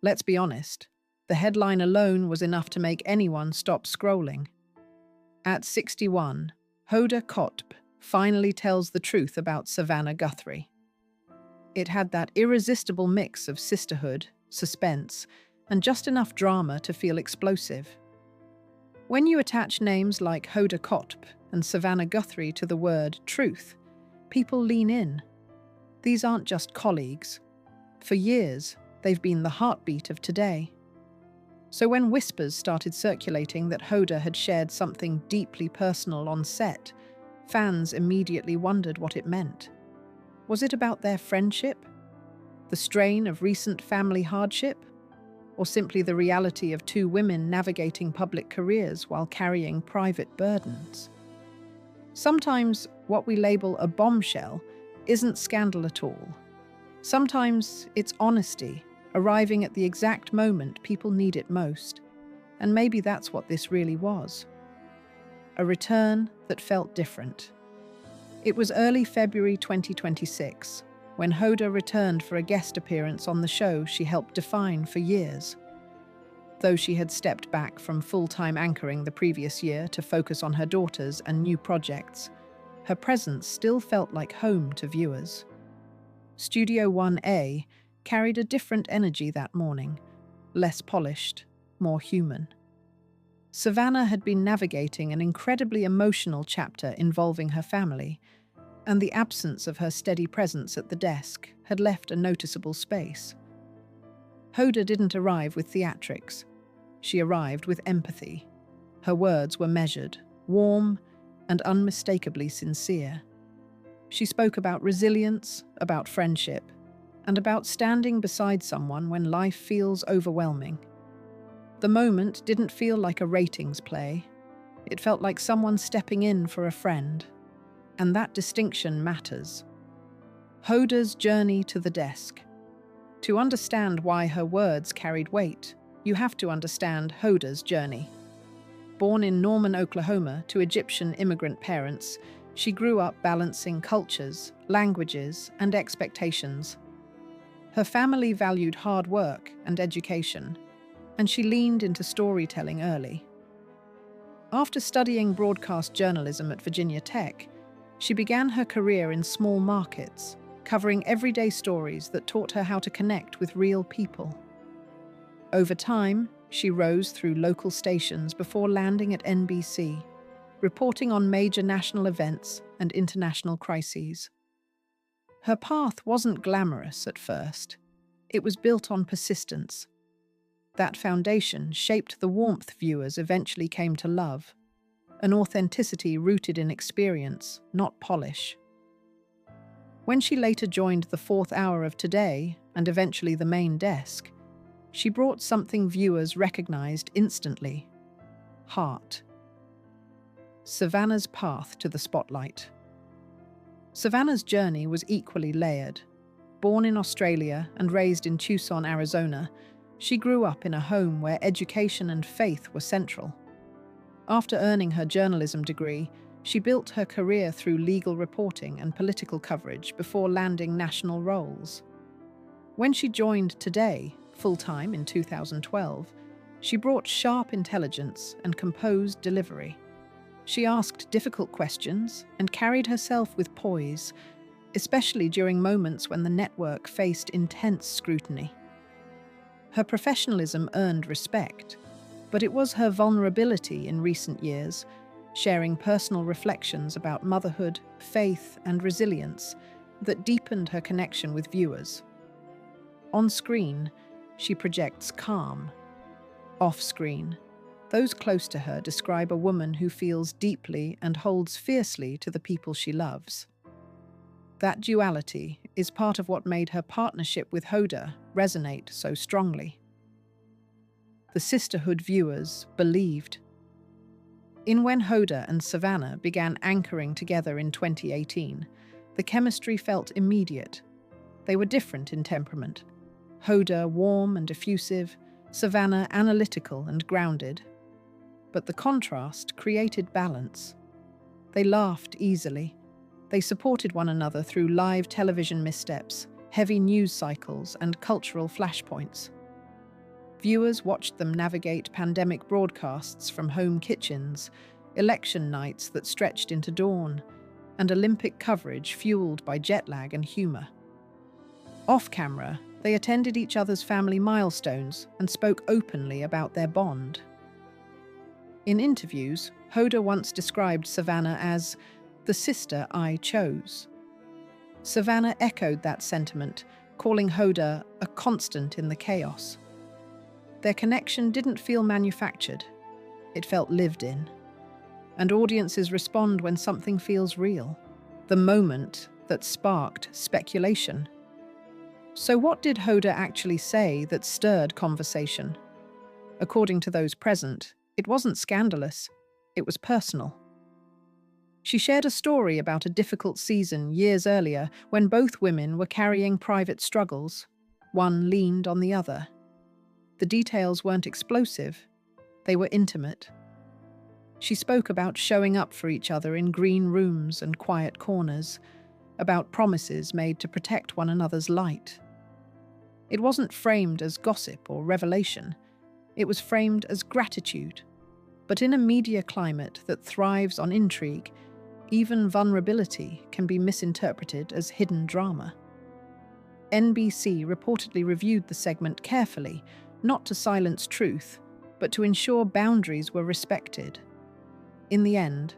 Let's be honest, the headline alone was enough to make anyone stop scrolling. At 61, Hoda Kotb finally tells the truth about Savannah Guthrie. It had that irresistible mix of sisterhood, suspense, and just enough drama to feel explosive. When you attach names like Hoda Kotb and Savannah Guthrie to the word truth, people lean in. These aren't just colleagues. For years, they've been the heartbeat of today. So when whispers started circulating that Hoda had shared something deeply personal on set, fans immediately wondered what it meant. Was it about their friendship? The strain of recent family hardship? Or simply the reality of two women navigating public careers while carrying private burdens? Sometimes what we label a bombshell isn't scandal at all. Sometimes it's honesty, arriving at the exact moment people need it most. And maybe that's what this really was. A return that felt different. It was early February 2026, when Hoda returned for a guest appearance on the show she helped define for years. Though she had stepped back from full-time anchoring the previous year to focus on her daughters and new projects, her presence still felt like home to viewers. Studio 1A carried a different energy that morning, less polished, more human. Savannah had been navigating an incredibly emotional chapter involving her family, and the absence of her steady presence at the desk had left a noticeable space. Hoda didn't arrive with theatrics. She arrived with empathy. Her words were measured, warm, and unmistakably sincere. She spoke about resilience, about friendship, and about standing beside someone when life feels overwhelming. The moment didn't feel like a ratings play. It felt like someone stepping in for a friend. And that distinction matters. Hoda's journey to the desk. To understand why her words carried weight, you have to understand Hoda's journey. Born in Norman, Oklahoma, to Egyptian immigrant parents, she grew up balancing cultures, languages, and expectations. Her family valued hard work and education, and she leaned into storytelling early. After studying broadcast journalism at Virginia Tech, she began her career in small markets, covering everyday stories that taught her how to connect with real people. Over time, she rose through local stations before landing at NBC, reporting on major national events and international crises. Her path wasn't glamorous at first. It was built on persistence. That foundation shaped the warmth viewers eventually came to love, an authenticity rooted in experience, not polish. When she later joined the fourth hour of Today, and eventually the main desk, she brought something viewers recognized instantly: heart. Savannah's path to the spotlight. Savannah's journey was equally layered. Born in Australia and raised in Tucson, Arizona, she grew up in a home where education and faith were central. After earning her journalism degree, she built her career through legal reporting and political coverage before landing national roles. When she joined Today, full-time in 2012, she brought sharp intelligence and composed delivery. She asked difficult questions and carried herself with poise, especially during moments when the network faced intense scrutiny. Her professionalism earned respect, but it was her vulnerability in recent years, sharing personal reflections about motherhood, faith, and resilience, that deepened her connection with viewers. On screen, she projects calm. Off-screen, those close to her describe a woman who feels deeply and holds fiercely to the people she loves. That duality is part of what made her partnership with Hoda resonate so strongly. The sisterhood viewers believed. In When Hoda and Savannah began anchoring together in 2018, the chemistry felt immediate. They were different in temperament. Hoda warm and effusive, Savannah analytical and grounded. But the contrast created balance. They laughed easily. They supported one another through live television missteps, heavy news cycles, and cultural flashpoints. Viewers watched them navigate pandemic broadcasts from home kitchens, election nights that stretched into dawn, and Olympic coverage fueled by jet lag and humor. Off camera, they attended each other's family milestones and spoke openly about their bond. In interviews, Hoda once described Savannah as the sister I chose. Savannah echoed that sentiment, calling Hoda a constant in the chaos. Their connection didn't feel manufactured, it felt lived in. And audiences respond when something feels real, the moment that sparked speculation. So what did Hoda actually say that stirred conversation? According to those present, it wasn't scandalous, it was personal. She shared a story about a difficult season years earlier when both women were carrying private struggles. One leaned on the other. The details weren't explosive, they were intimate. She spoke about showing up for each other in green rooms and quiet corners, about promises made to protect one another's light. It wasn't framed as gossip or revelation, it was framed as gratitude. But in a media climate that thrives on intrigue, even vulnerability can be misinterpreted as hidden drama. NBC reportedly reviewed the segment carefully, not to silence truth, but to ensure boundaries were respected. In the end,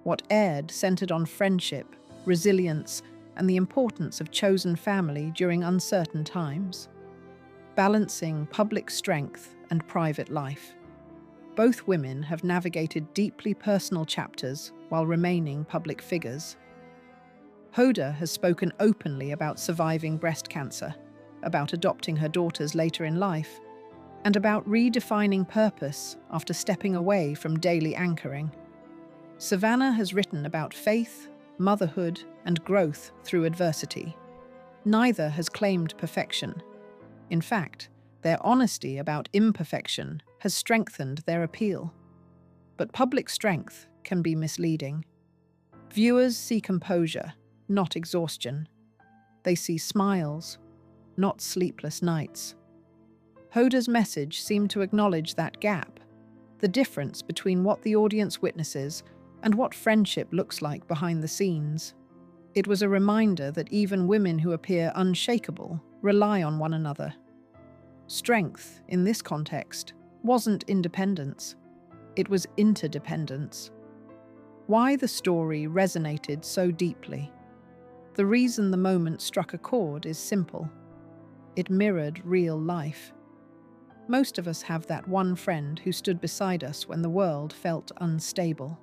what aired centered on friendship, resilience, and the importance of chosen family during uncertain times, balancing public strength and private life. Both women have navigated deeply personal chapters while remaining public figures. Hoda has spoken openly about surviving breast cancer, about adopting her daughters later in life, and about redefining purpose after stepping away from daily anchoring. Savannah has written about faith, motherhood, and growth through adversity. Neither has claimed perfection. In fact, their honesty about imperfection has strengthened their appeal. But public strength can be misleading. Viewers see composure, not exhaustion. They see smiles, not sleepless nights. Hoda's message seemed to acknowledge that gap, the difference between what the audience witnesses and what friendship looks like behind the scenes. It was a reminder that even women who appear unshakable rely on one another. Strength, in this context, wasn't independence. It was interdependence. Why the story resonated so deeply? The reason the moment struck a chord is simple. It mirrored real life. Most of us have that one friend who stood beside us when the world felt unstable.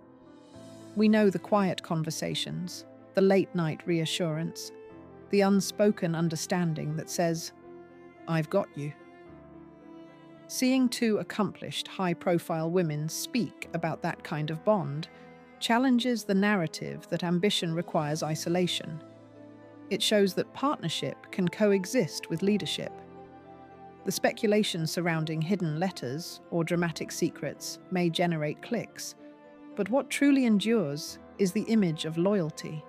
We know the quiet conversations, the late-night reassurance, the unspoken understanding that says, "I've got you." Seeing two accomplished, high-profile women speak about that kind of bond challenges the narrative that ambition requires isolation. It shows that partnership can coexist with leadership. The speculation surrounding hidden letters or dramatic secrets may generate clicks, but what truly endures is the image of loyalty.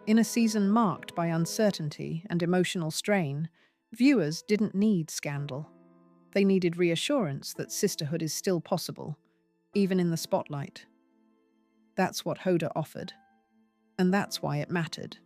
In a season marked by uncertainty and emotional strain, viewers didn't need scandal. They needed reassurance that sisterhood is still possible, even in the spotlight. That's what Hoda offered, and that's why it mattered.